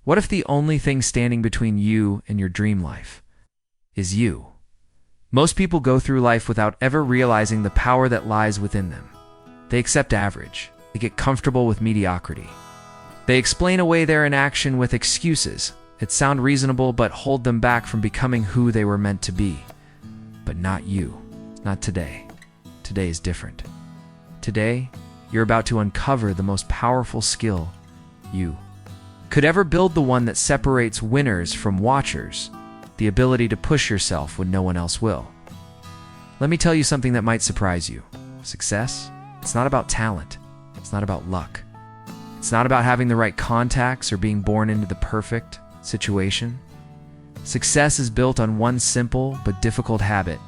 What if the only thing standing between you and your dream life is you? Most people go through life without ever realizing the power that lies within them. They accept average. They get comfortable with mediocrity. They explain away their inaction with excuses that sound reasonable but hold them back from becoming who they were meant to be. But not you. Not today. Today is different. Today, you're about to uncover the most powerful skill you could ever build, the one that separates winners from watchers, the ability to push yourself when no one else will. Let me tell you something that might surprise you. Success? It's not about talent. It's not about luck. It's not about having the right contacts or being born into the perfect situation. Success is built on one simple but difficult habit: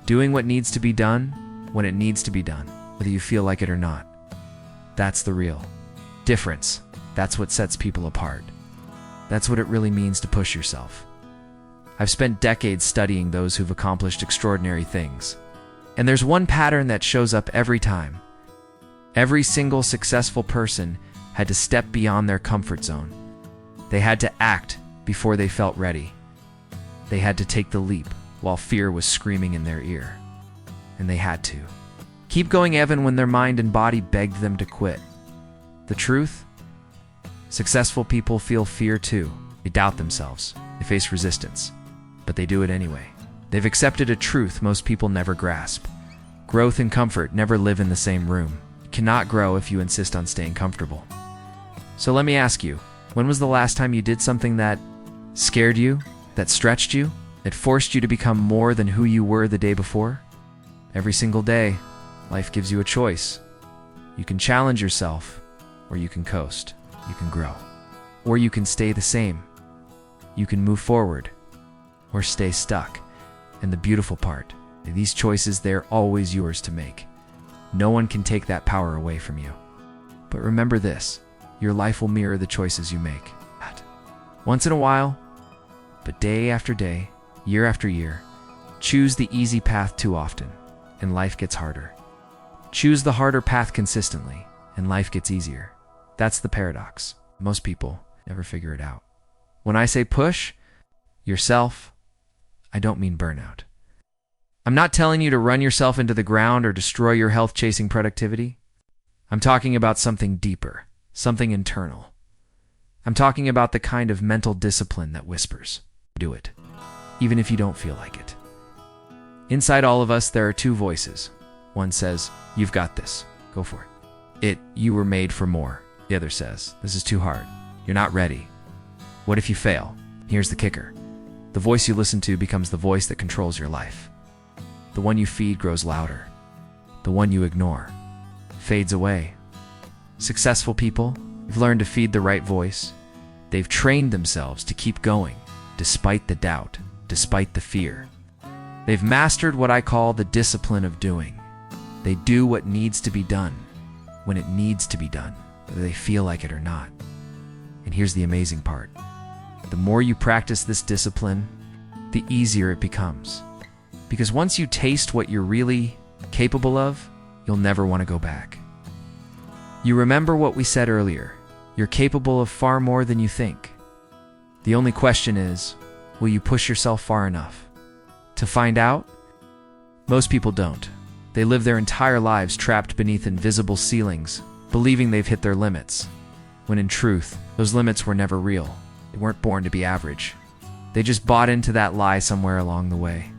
doing what needs to be done when it needs to be done, whether you feel like it or not. That's the real difference. That's what sets people apart. That's what it really means to push yourself. I've spent decades studying those who've accomplished extraordinary things. And there's one pattern that shows up every time. Every single successful person had to step beyond their comfort zone. They had to act before they felt ready. They had to take the leap while fear was screaming in their ear. And they had to keep going even when their mind and body begged them to quit. The truth? Successful people feel fear too. They doubt themselves. They face resistance. But they do it anyway. They've accepted a truth most people never grasp. Growth and comfort never live in the same room. You cannot grow if you insist on staying comfortable. So let me ask you, when was the last time you did something that scared you, that stretched you, that forced you to become more than who you were the day before? Every single day, life gives you a choice. You can challenge yourself, or you can coast. You can grow, or you can stay the same. You can move forward, or stay stuck. And the beautiful part, these choices, they're always yours to make. No one can take that power away from you. But remember this, your life will mirror the choices you make. Once in a while, but day after day, year after year, choose the easy path too often, and life gets harder. Choose the harder path consistently, and life gets easier. That's the paradox. Most people never figure it out. When I say push yourself, I don't mean burnout. I'm not telling you to run yourself into the ground or destroy your health chasing productivity. I'm talking about something deeper, something internal. I'm talking about the kind of mental discipline that whispers, do it, even if you don't feel like it. Inside all of us, there are two voices. One says, you've got this, go for it. You were made for more. The other says, this is too hard. You're not ready. What if you fail? Here's the kicker. The voice you listen to becomes the voice that controls your life. The one you feed grows louder. The one you ignore fades away. Successful people have learned to feed the right voice. They've trained themselves to keep going, despite the doubt, despite the fear. They've mastered what I call the discipline of doing. They do what needs to be done, when it needs to be done, whether they feel like it or not. And here's the amazing part. The more you practice this discipline, the easier it becomes. Because once you taste what you're really capable of, you'll never want to go back. You remember what we said earlier. You're capable of far more than you think. The only question is, will you push yourself far enough? To find out? Most people don't. They live their entire lives trapped beneath invisible ceilings, believing they've hit their limits, when in truth, those limits were never real. They weren't born to be average. They just bought into that lie somewhere along the way.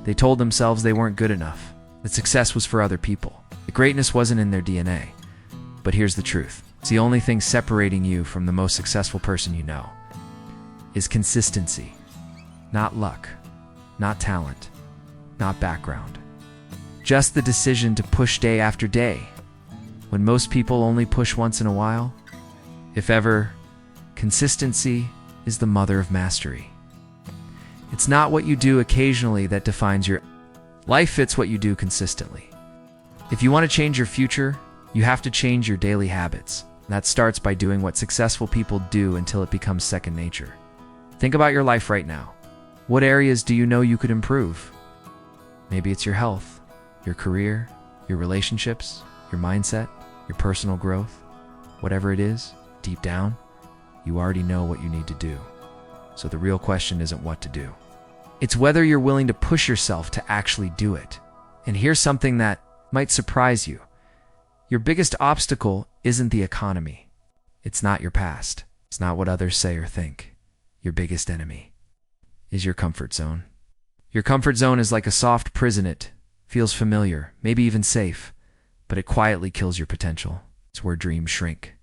They told themselves they weren't good enough, that success was for other people, that greatness wasn't in their DNA. But here's the truth. It's the only thing separating you from the most successful person you know is consistency. Not luck, not talent, not background. Just the decision to push day after day, when most people only push once in a while. If ever, consistency is the mother of mastery. It's not what you do occasionally that defines your life, it's what you do consistently. If you want to change your future, you have to change your daily habits. That starts by doing what successful people do until it becomes second nature. Think about your life right now. What areas do you know you could improve? Maybe it's your health, your career, your relationships, your mindset, your personal growth. Whatever it is, deep down, you already know what you need to do. So the real question isn't what to do. It's whether you're willing to push yourself to actually do it. And here's something that might surprise you. Your biggest obstacle isn't the economy. It's not your past. It's not what others say or think. Your biggest enemy is your comfort zone. Your comfort zone is like a soft prison. It feels familiar, maybe even safe, but it quietly kills your potential. It's where dreams shrink,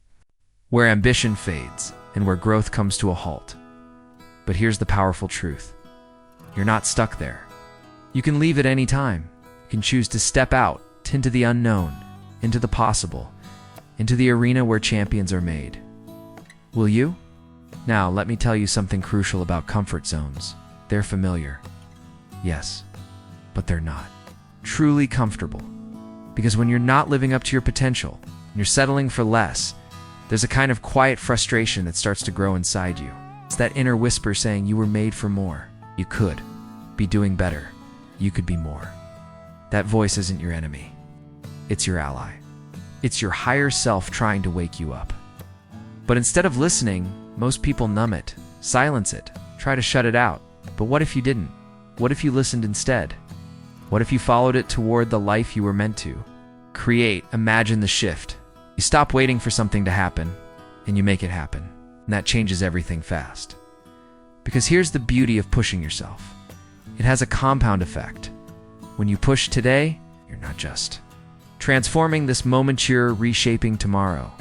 where ambition fades, and where growth comes to a halt. But here's the powerful truth. You're not stuck there. You can leave at any time. You can choose to step out into the unknown, into the possible, into the arena where champions are made. Will you? Now, let me tell you something crucial about comfort zones. They're familiar. Yes, but they're not truly comfortable. Because when you're not living up to your potential, and you're settling for less, there's a kind of quiet frustration that starts to grow inside you. It's that inner whisper saying you were made for more. You could be doing better. You could be more. That voice isn't your enemy. It's your ally. It's your higher self trying to wake you up. But instead of listening, most people numb it, silence it, try to shut it out. But what if you didn't? What if you listened instead? What if you followed it toward the life you were meant to create? Imagine the shift. You stop waiting for something to happen, and you make it happen. And that changes everything fast. Because here's the beauty of pushing yourself. It has a compound effect. When you push today, you're not just transforming this moment, you're reshaping tomorrow,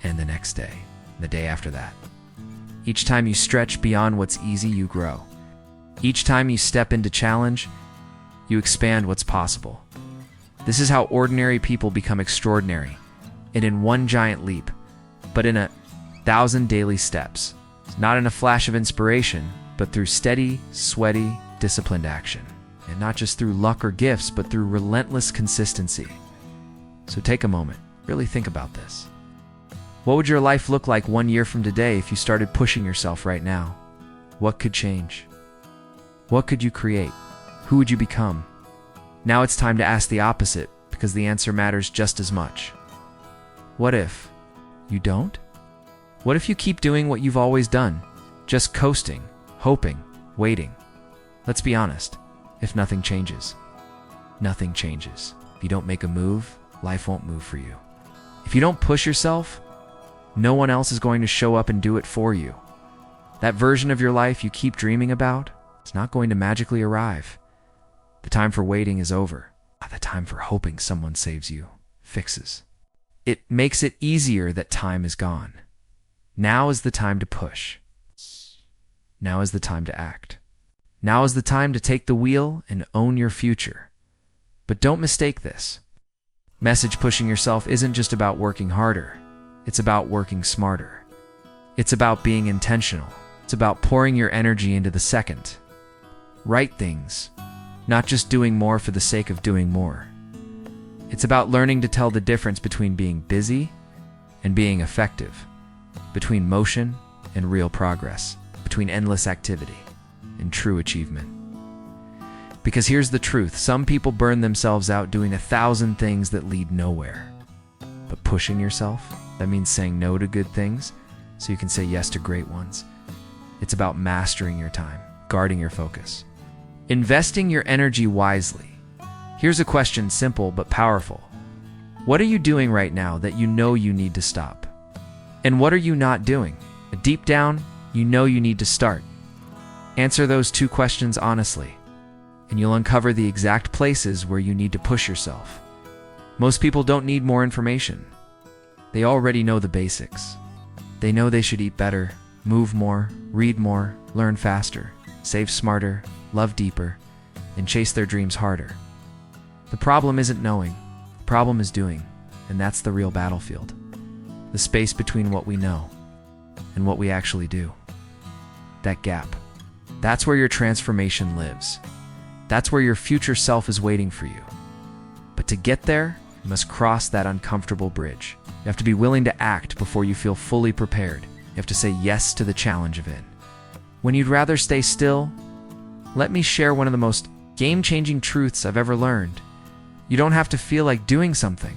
and the next day, and the day after that. Each time you stretch beyond what's easy, you grow. Each time you step into challenge, you expand what's possible. This is how ordinary people become extraordinary, and in one giant leap, but in 1,000 daily steps. Not in a flash of inspiration, but through steady, sweaty, disciplined action. And not just through luck or gifts, but through relentless consistency. So take a moment, really think about this. What would your life look like 1 year from today if you started pushing yourself right now? What could change? What could you create? Who would you become? Now it's time to ask the opposite, because the answer matters just as much. What if you don't? What if you keep doing what you've always done? Just coasting, hoping, waiting. Let's be honest. If nothing changes, nothing changes. If you don't make a move, life won't move for you. If you don't push yourself, no one else is going to show up and do it for you. That version of your life you keep dreaming about, it's not going to magically arrive. The time for waiting is over. The time for hoping someone saves you, fixes. It makes it easier that time is gone. Now is the time to push. Now is the time to act. Now is the time to take the wheel and own your future. But don't mistake this. Message pushing yourself isn't just about working harder. It's about working smarter. It's about being intentional. It's about pouring your energy into the second. Right things, not just doing more for the sake of doing more. It's about learning to tell the difference between being busy and being effective, between motion and real progress, between endless activity and true achievement. Because here's the truth, some people burn themselves out doing 1,000 things that lead nowhere. But pushing yourself, that means saying no to good things so you can say yes to great ones. It's about mastering your time, guarding your focus, investing your energy wisely. Here's a question, simple but powerful. What are you doing right now that you know you need to stop? And what are you not doing? Deep down, you know you need to start. Answer those two questions honestly, and you'll uncover the exact places where you need to push yourself. Most people don't need more information. They already know the basics. They know they should eat better, move more, read more, learn faster, save smarter, love deeper, and chase their dreams harder. The problem isn't knowing. The problem is doing, and that's the real battlefield. The space between what we know and what we actually do. That gap. That's where your transformation lives. That's where your future self is waiting for you. But to get there, you must cross that uncomfortable bridge. You have to be willing to act before you feel fully prepared. You have to say yes to the challenge of it. When you'd rather stay still, let me share one of the most game-changing truths I've ever learned. You don't have to feel like doing something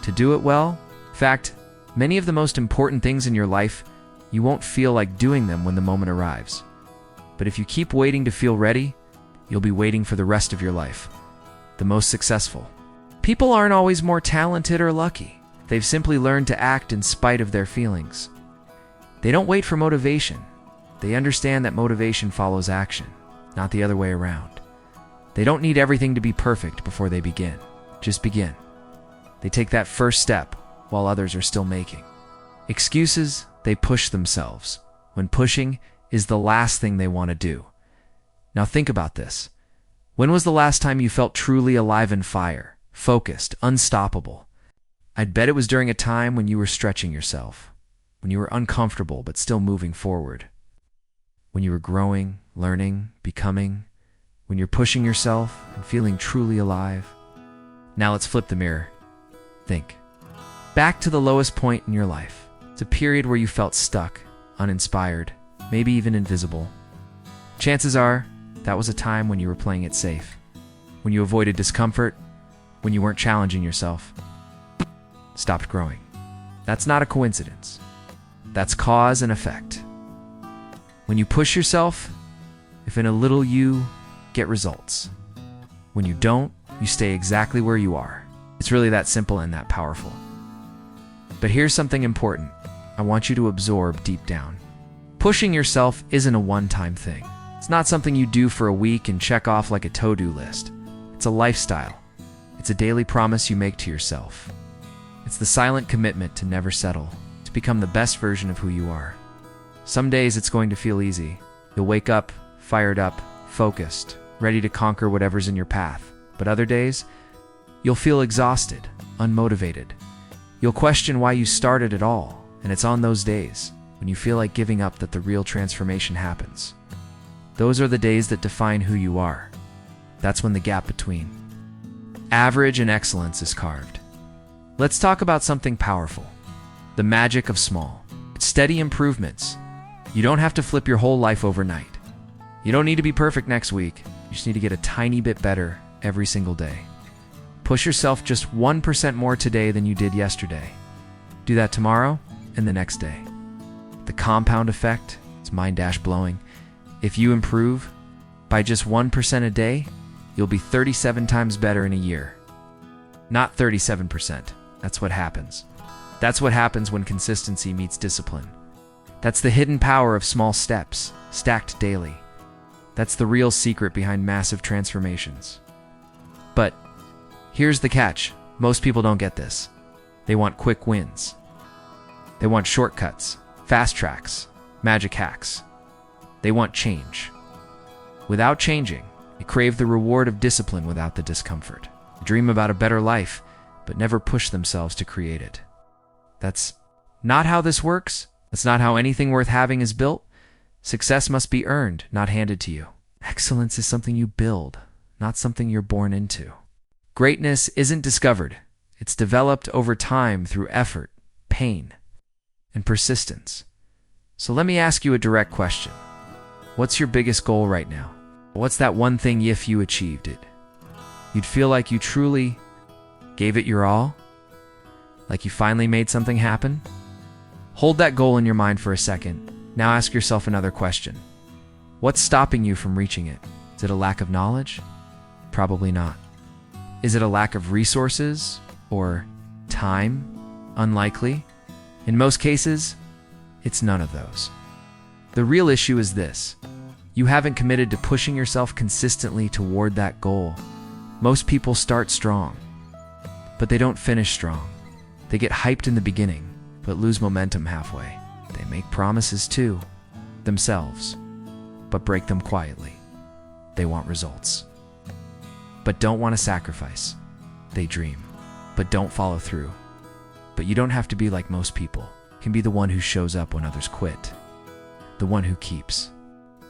to do it well. In fact, many of the most important things in your life You won't feel like doing them when the moment arrives. But if you keep waiting to feel ready, you'll be waiting for the rest of your life. The most successful people aren't always more talented or lucky. They've simply learned to act in spite of their feelings. They don't wait for motivation. They understand that motivation follows action, not the other way around. They don't need everything to be perfect before they begin. Just begin. They take that first step while others are still making. Excuses, they push themselves, when pushing is the last thing they want to do. Now think about this. When was the last time you felt truly alive and fire, focused, unstoppable? I'd bet it was during a time when you were stretching yourself, when you were uncomfortable but still moving forward, when you were growing, learning, becoming, when you're pushing yourself and feeling truly alive. Now let's flip the mirror. Think. Back to the lowest point in your life. It's a period where you felt stuck, uninspired, maybe even invisible. Chances are, that was a time when you were playing it safe, when you avoided discomfort, when you weren't challenging yourself, stopped growing. That's not a coincidence. That's cause and effect. When you push yourself, if in a little you get results. When you don't, you stay exactly where you are. It's really that simple and that powerful. But here's something important I want you to absorb deep down. Pushing yourself isn't a one-time thing. It's not something you do for a week and check off like a to-do list. It's a lifestyle. It's a daily promise you make to yourself. It's the silent commitment to never settle, to become the best version of who you are. Some days it's going to feel easy. You'll wake up, fired up, focused, ready to conquer whatever's in your path. But other days, you'll feel exhausted, unmotivated. You'll question why you started at all, and it's on those days, when you feel like giving up, that the real transformation happens. Those are the days that define who you are. That's when the gap between average and excellence is carved. Let's talk about something powerful. The magic of small, steady improvements. You don't have to flip your whole life overnight. You don't need to be perfect next week. You just need to get a tiny bit better every single day. Push yourself just 1% more today than you did yesterday. Do that tomorrow and the next day. The compound effect is mind-blowing. If you improve by just 1% a day, you'll be 37 times better in a year. Not 37%. That's what happens. That's what happens when consistency meets discipline. That's the hidden power of small steps, stacked daily. That's the real secret behind massive transformations. But here's the catch. Most people don't get this. They want quick wins. They want shortcuts, fast tracks, magic hacks. They want change. Without changing, they crave the reward of discipline without the discomfort. They dream about a better life, but never push themselves to create it. That's not how this works. That's not how anything worth having is built. Success must be earned, not handed to you. Excellence is something you build, not something you're born into. Greatness isn't discovered. It's developed over time through effort, pain, and persistence. So let me ask you a direct question. What's your biggest goal right now? What's that one thing if you achieved it, you'd feel like you truly gave it your all? Like you finally made something happen? Hold that goal in your mind for a second. Now ask yourself another question. What's stopping you from reaching it? Is it a lack of knowledge? Probably not. Is it a lack of resources or time? Unlikely. In most cases, it's none of those. The real issue is this. You haven't committed to pushing yourself consistently toward that goal. Most people start strong, but they don't finish strong. They get hyped in the beginning, but lose momentum halfway. They make promises to themselves, but break them quietly. They want results, but don't want to sacrifice. They dream, but don't follow through. But you don't have to be like most people. You can be the one who shows up when others quit. The one who keeps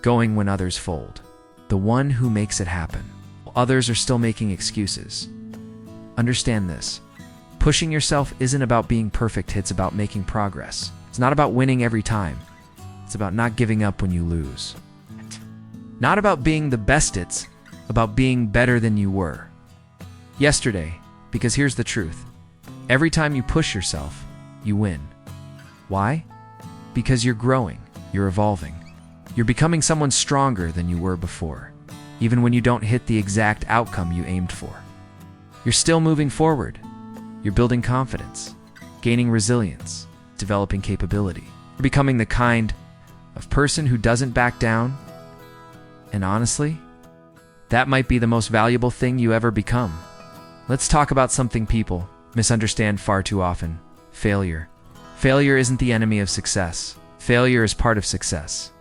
going when others fold. The one who makes it happen while others are still making excuses. Understand this. Pushing yourself isn't about being perfect, it's about making progress. It's not about winning every time. It's about not giving up when you lose. Not about being the best, it's about being better than you were yesterday. Because here's the truth. Every time you push yourself, you win. Why? Because you're growing, you're evolving. You're becoming someone stronger than you were before, even when you don't hit the exact outcome you aimed for. You're still moving forward. You're building confidence, gaining resilience, developing capability. You're becoming the kind of person who doesn't back down. And honestly, that might be the most valuable thing you ever become. Let's talk about something people misunderstand far too often: failure. Failure isn't the enemy of success. Failure is part of success.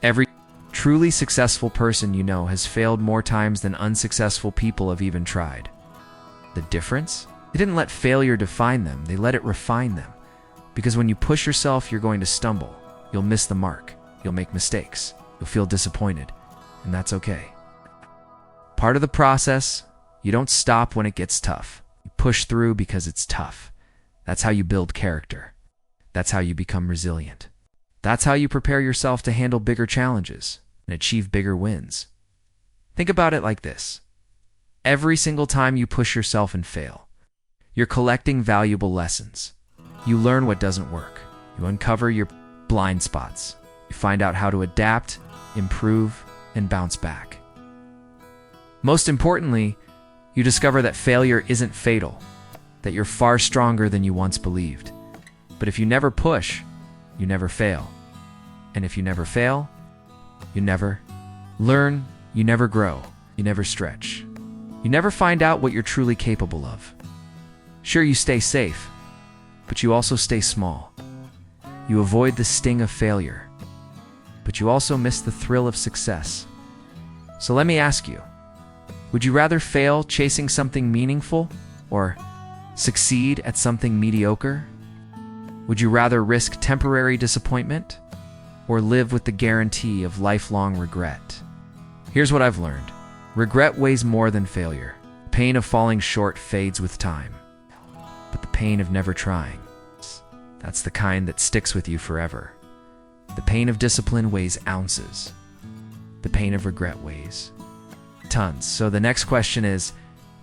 Every truly successful person you know has failed more times than unsuccessful people have even tried. The difference? They didn't let failure define them, they let it refine them. Because when you push yourself, you're going to stumble. You'll miss the mark. You'll make mistakes. You'll feel disappointed. And that's okay. Part of the process, you don't stop when it gets tough. You push through because it's tough. That's how you build character. That's how you become resilient. That's how you prepare yourself to handle bigger challenges and achieve bigger wins. Think about it like this. Every single time you push yourself and fail, you're collecting valuable lessons. You learn what doesn't work. You uncover your blind spots. You find out how to adapt, improve, and bounce back. Most importantly, you discover that failure isn't fatal, that you're far stronger than you once believed. But if you never push, you never fail. And if you never fail, you never learn, you never grow, you never stretch. You never find out what you're truly capable of. Sure, you stay safe, but you also stay small. You avoid the sting of failure, but you also miss the thrill of success. So let me ask you, would you rather fail chasing something meaningful or succeed at something mediocre? Would you rather risk temporary disappointment or live with the guarantee of lifelong regret? Here's what I've learned. Regret weighs more than failure. The pain of falling short fades with time. But the pain of never trying, that's the kind that sticks with you forever. The pain of discipline weighs ounces. The pain of regret weighs tons. So the next question is,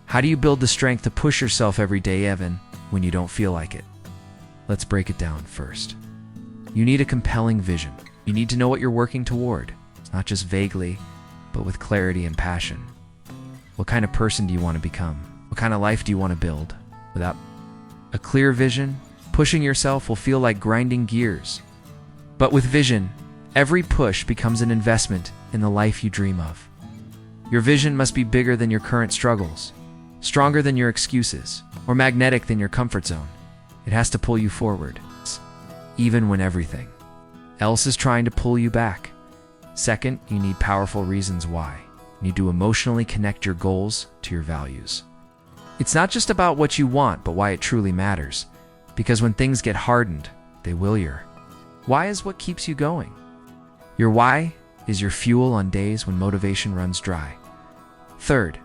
how do you build the strength to push yourself every day, even when you don't feel like it? Let's break it down first. You need a compelling vision. You need to know what you're working toward, not just vaguely, but with clarity and passion. What kind of person do you want to become? What kind of life do you want to build? Without a clear vision, pushing yourself will feel like grinding gears. But with vision, every push becomes an investment in the life you dream of. Your vision must be bigger than your current struggles, stronger than your excuses, or magnetic than your comfort zone. It has to pull you forward, even when everything else is trying to pull you back. Second, you need powerful reasons why. You need to emotionally connect your goals to your values. It's not just about what you want, but why it truly matters. Because when things get hardened, they will. Your why is what keeps you going. Your why is your fuel on days when motivation runs dry. Third,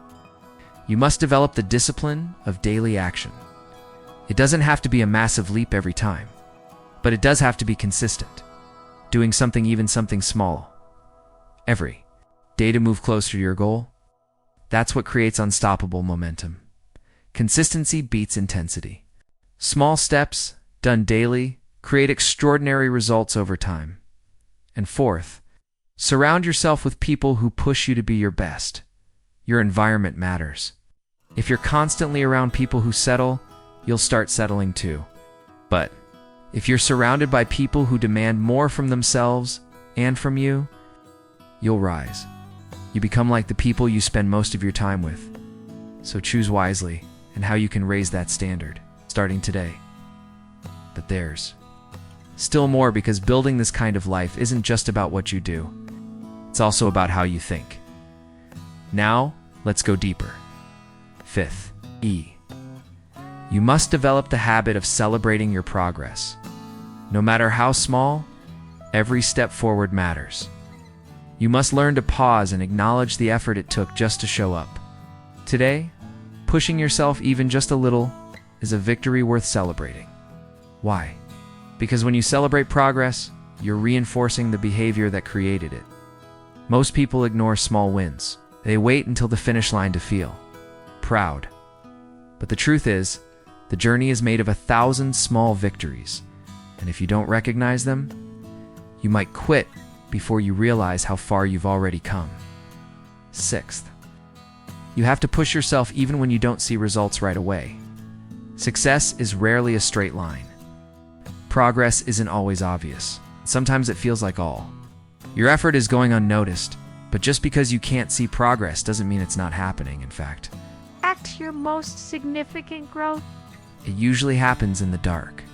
you must develop the discipline of daily action. It doesn't have to be a massive leap every time, but it does have to be consistent. Doing something, even something small, every day to move closer to your goal. That's what creates unstoppable momentum. Consistency beats intensity. Small steps, done daily, create extraordinary results over time. And fourth, surround yourself with people who push you to be your best. Your environment matters. If you're constantly around people who settle, you'll start settling too. But if you're surrounded by people who demand more from themselves and from you, you'll rise. You become like the people you spend most of your time with. So choose wisely and how you can raise that standard, starting today. But there's still more, because building this kind of life isn't just about what you do. It's also about how you think. Now, let's go deeper. Fifth, E. You must develop the habit of celebrating your progress. No matter how small, every step forward matters. You must learn to pause and acknowledge the effort it took just to show up. Today, pushing yourself even just a little is a victory worth celebrating. Why? Because when you celebrate progress, you're reinforcing the behavior that created it. Most people ignore small wins. They wait until the finish line to feel proud. But the truth is, the journey is made of 1,000 small victories, and if you don't recognize them, You might quit before you realize how far you've already come. Sixth, you have to push yourself even when you don't see results right away. Success is rarely a straight line. Progress isn't always obvious. Sometimes it feels like all. Your effort is going unnoticed, but just because you can't see progress doesn't mean it's not happening, in fact. Act your most significant growth. It usually happens in the dark,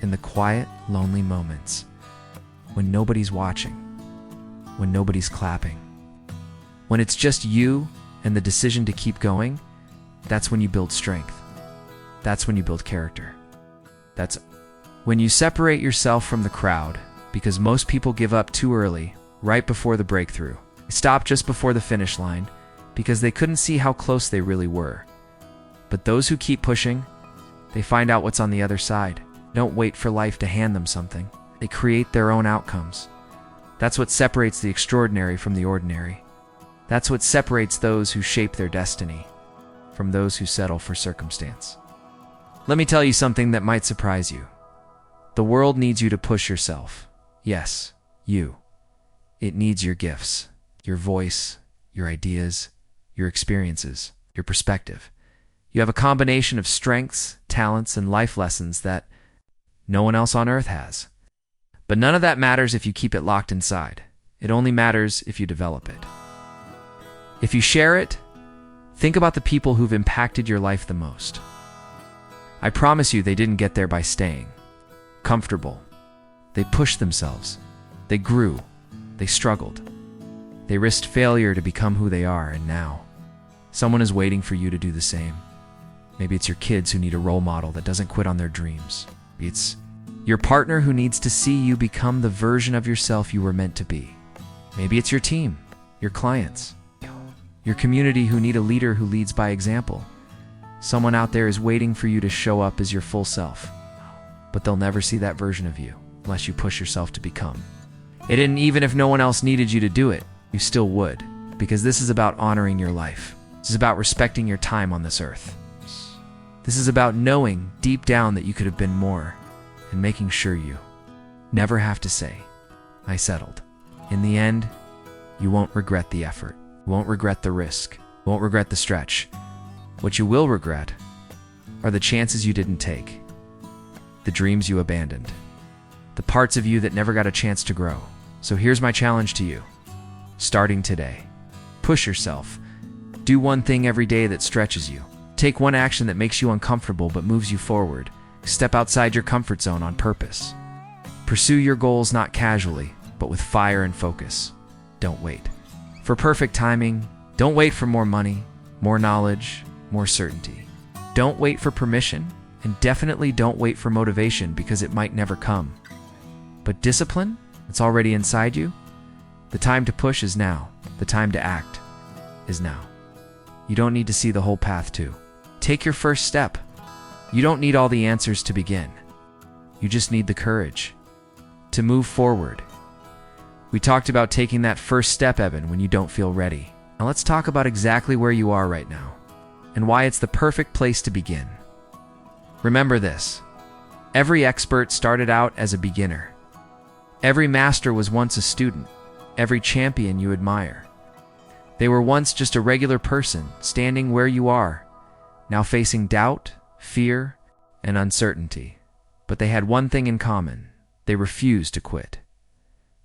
in the quiet, lonely moments, when nobody's watching, when nobody's clapping. When it's just you and the decision to keep going, that's when you build strength. That's when you build character. That's when you separate yourself from the crowd, because most people give up too early, right before the breakthrough. They stop just before the finish line because they couldn't see how close they really were. But those who keep pushing, they find out what's on the other side. Don't wait for life to hand them something. They create their own outcomes. That's what separates the extraordinary from the ordinary. That's what separates those who shape their destiny from those who settle for circumstance. Let me tell you something that might surprise you. The world needs you to push yourself. Yes, you. It needs your gifts, your voice, your ideas, your experiences, your perspective. You have a combination of strengths, talents, and life lessons that no one else on earth has. But none of that matters if you keep it locked inside. It only matters if you develop it. If you share it, think about the people who've impacted your life the most. I promise you they didn't get there by staying comfortable. They pushed themselves. They grew. They struggled. They risked failure to become who they are, and now someone is waiting for you to do the same. Maybe it's your kids who need a role model that doesn't quit on their dreams. Maybe it's your partner who needs to see you become the version of yourself you were meant to be. Maybe it's your team, your clients, your community who need a leader who leads by example. Someone out there is waiting for you to show up as your full self. But they'll never see that version of you unless you push yourself to become. And even if no one else needed you to do it, you still would, because this is about honoring your life. This is about respecting your time on this earth. This is about knowing deep down that you could have been more and making sure you never have to say, I settled. In the end, you won't regret the effort. You won't regret the risk. You won't regret the stretch. What you will regret are the chances you didn't take, the dreams you abandoned, the parts of you that never got a chance to grow. So here's my challenge to you. Starting today, push yourself. Do one thing every day that stretches you. Take one action that makes you uncomfortable but moves you forward. Step outside your comfort zone on purpose. Pursue your goals not casually, but with fire and focus. Don't wait for perfect timing. Don't wait for more money, more knowledge, more certainty. Don't wait for permission, and definitely don't wait for motivation because it might never come. But discipline, it's already inside you. The time to push is now. The time to act is now. You don't need to see the whole path to take your first step. You don't need all the answers to begin. You just need the courage to move forward. We talked about taking that first step, Evan, when you don't feel ready. Now let's talk about exactly where you are right now and why it's the perfect place to begin. Remember this. Every expert started out as a beginner. Every master was once a student. Every champion you admire. They were once just a regular person, standing where you are, now facing doubt, fear, and uncertainty. But they had one thing in common. They refused to quit.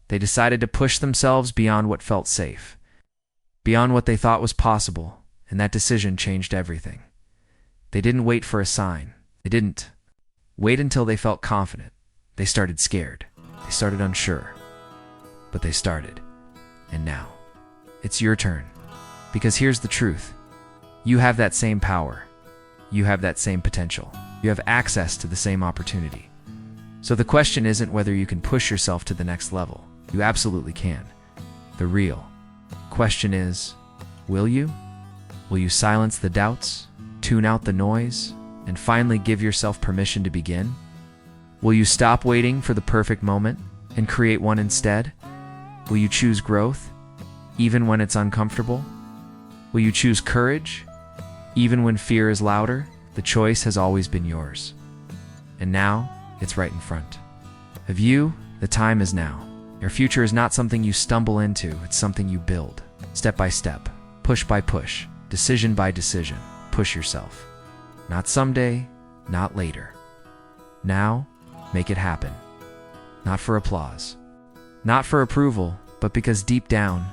They decided to push themselves beyond what felt safe, beyond what they thought was possible, and that decision changed everything. They didn't wait for a sign. They didn't wait until they felt confident. They started scared. They started unsure. But they started. And now, it's your turn. Because here's the truth. You have that same power. You have that same potential. You have access to the same opportunity. So the question isn't whether you can push yourself to the next level. You absolutely can. The real question is, will you? Will you silence the doubts, tune out the noise, and finally give yourself permission to begin? Will you stop waiting for the perfect moment and create one instead? Will you choose growth, even when it's uncomfortable? Will you choose courage, even when fear is louder? The choice has always been yours. And now, it's right in front of you. The time is now. Your future is not something you stumble into, it's something you build. Step by step, push by push, decision by decision. Push yourself. Not someday, not later. Now, make it happen. Not for applause, not for approval, but because deep down,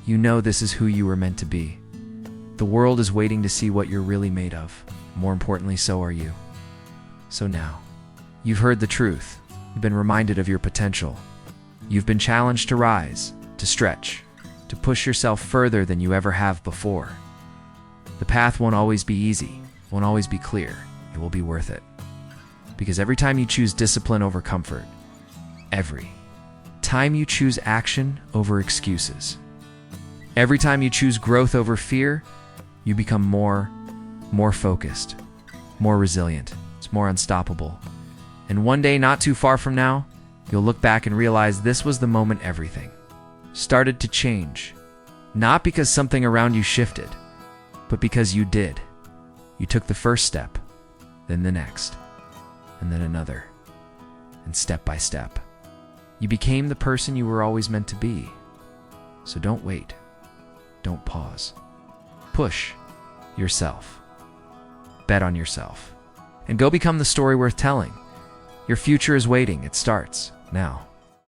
you know this is who you were meant to be. The world is waiting to see what you're really made of. More importantly, so are you. So now, you've heard the truth. You've been reminded of your potential. You've been challenged to rise, to stretch, to push yourself further than you ever have before. The path won't always be easy, won't always be clear. It will be worth it. Because every time you choose discipline over comfort, every time you choose action over excuses, every time you choose growth over fear, you become more focused, more resilient, it's more unstoppable. And one day, not too far from now, you'll look back and realize this was the moment everything started to change. Not because something around you shifted, but because you did. You took the first step, then the next, and then another. And step by step, you became the person you were always meant to be. So don't wait. Don't pause. Push yourself. Bet on yourself. And go become the story worth telling. Your future is waiting. It starts now.